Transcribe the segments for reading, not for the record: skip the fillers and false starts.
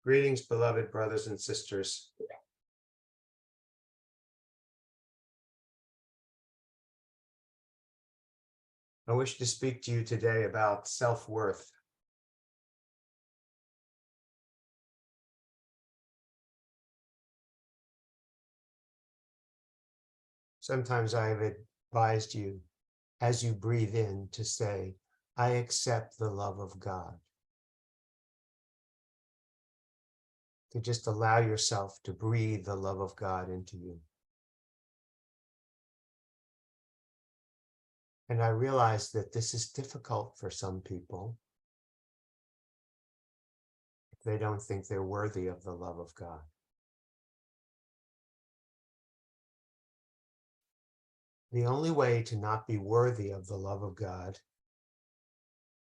Greetings, beloved brothers and sisters. I wish to speak to you today about self-worth. Sometimes I have advised you, as you breathe in, to say, I accept the love of God. To just allow yourself to breathe the love of God into you. And I realize that this is difficult for some people if they don't think they're worthy of the love of God. The only way to not be worthy of the love of God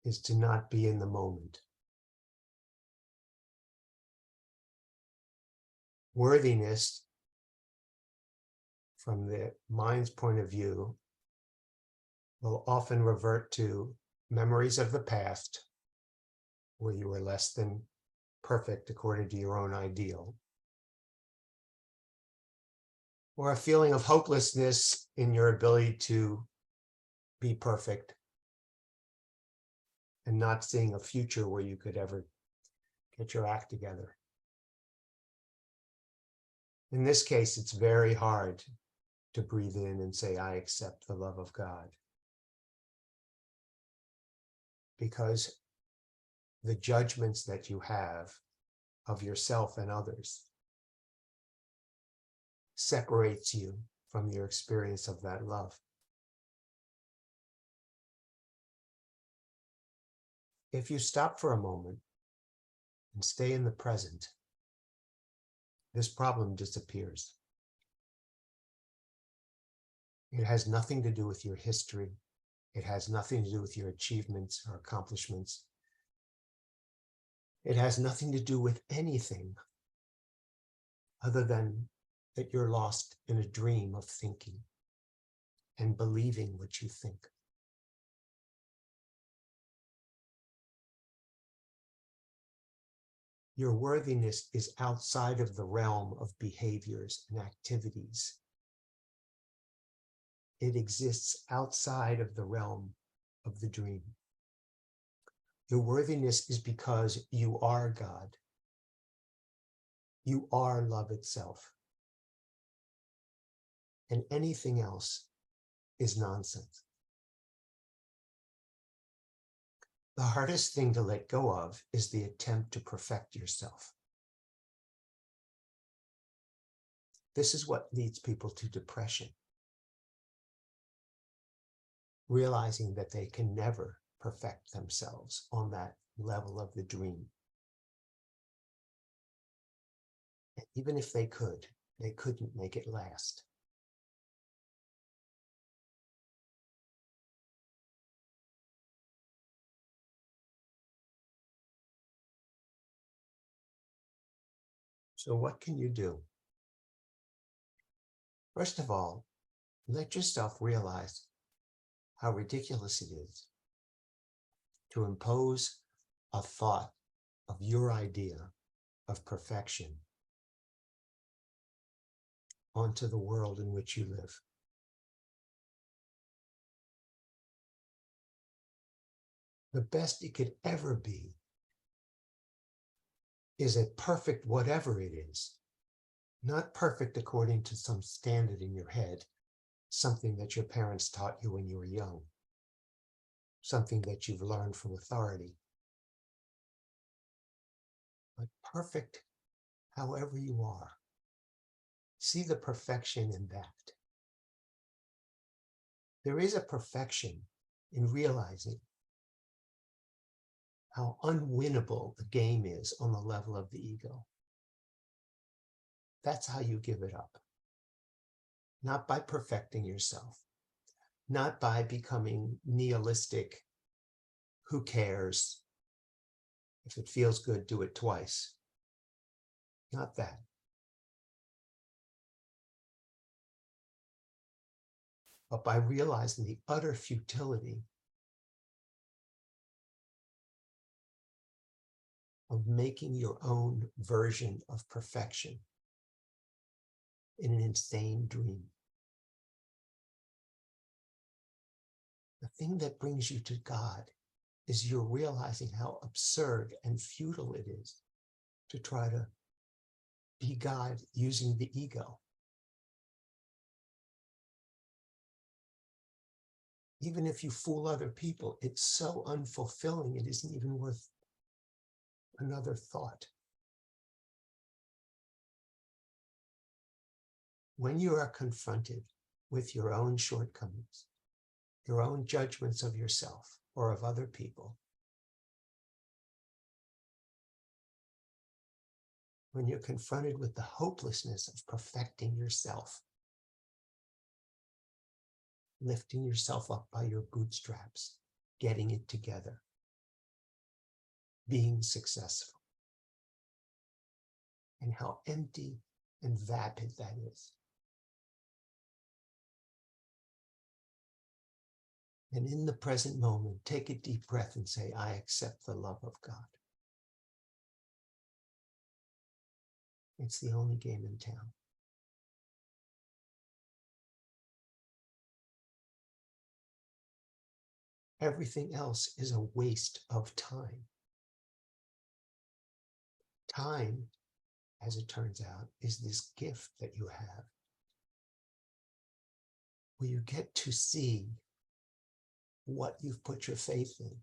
is to not be in the moment. Worthiness, from the mind's point of view, will often revert to memories of the past where you were less than perfect according to your own ideal, or a feeling of hopelessness in your ability to be perfect and not seeing a future where you could ever get your act together. In this case, it's very hard to breathe in and say, I accept the love of God. Because the judgments that you have of yourself and others separates you from your experience of that love. If you stop for a moment and stay in the present, this problem disappears. It has nothing to do with your history. It has nothing to do with your achievements or accomplishments. It has nothing to do with anything other than that you're lost in a dream of thinking and believing what you think. Your worthiness is outside of the realm of behaviors and activities. It exists outside of the realm of the dream. Your worthiness is because you are God. You are love itself. And anything else is nonsense. The hardest thing to let go of is the attempt to perfect yourself. This is what leads people to depression. Realizing that they can never perfect themselves on that level of the dream. And even if they could, they couldn't make it last. So what can you do? First of all, let yourself realize how ridiculous it is to impose a thought of your idea of perfection onto the world in which you live. The best it could ever be is a perfect whatever it is, not perfect according to some standard in your head, something that your parents taught you when you were young, something that you've learned from authority, but perfect however you are. See the perfection in that. There is a perfection in realizing how unwinnable the game is on the level of the ego. That's how you give it up. Not by perfecting yourself, not by becoming nihilistic. Who cares? If it feels good, do it twice. Not that. But by realizing the utter futility of making your own version of perfection in an insane dream. The thing that brings you to God is you're realizing how absurd and futile it is to try to be God using the ego. Even if you fool other people, it's so unfulfilling, it isn't even worth another thought. When you are confronted with your own shortcomings, your own judgments of yourself or of other people, when you're confronted with the hopelessness of perfecting yourself, lifting yourself up by your bootstraps, getting it together, being successful, and how empty and vapid that is. And in the present moment, take a deep breath and say, I accept the love of God. It's the only game in town. Everything else is a waste of time. Time, as it turns out, is this gift that you have, where you get to see what you've put your faith in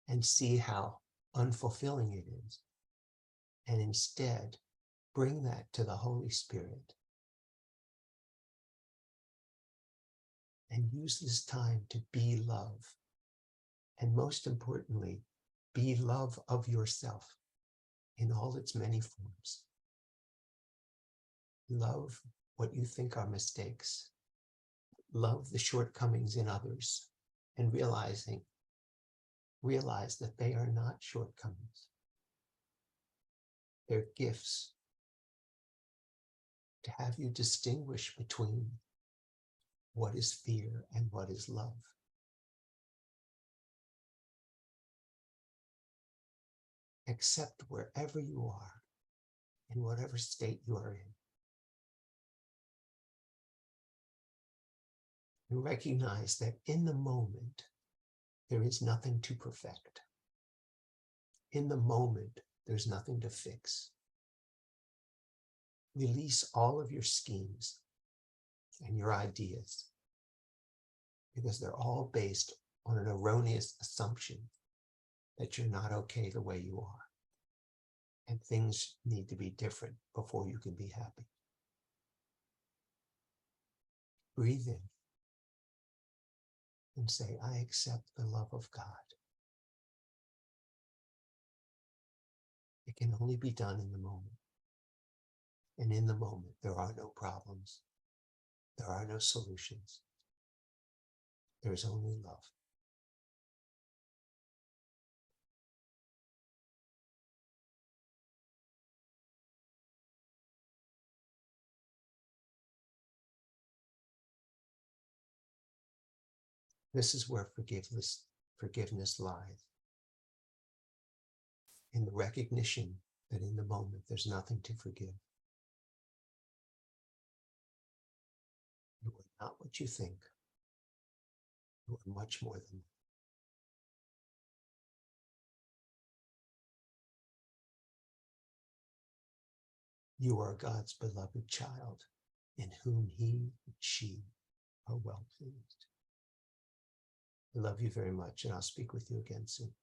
and see how unfulfilling it is. And instead, bring that to the Holy Spirit and use this time to be love. And most importantly, be love of yourself in all its many forms. Love what you think are mistakes. Love the shortcomings in others and realize that they are not shortcomings. They're gifts to have you distinguish between what is fear and what is love. Accept wherever you are, in whatever state you are in. And recognize that in the moment, there is nothing to perfect. In the moment, there's nothing to fix. Release all of your schemes and your ideas, because they're all based on an erroneous assumption that you're not okay the way you are. And things need to be different before you can be happy. Breathe in and say, I accept the love of God. It can only be done in the moment. And in the moment, there are no problems. There are no solutions. There is only love. This is where forgiveness lies. In the recognition that in the moment, there's nothing to forgive. You are not what you think. You are much more than that. You are God's beloved child, in whom he and she are well pleased. I love you very much, and I'll speak with you again soon.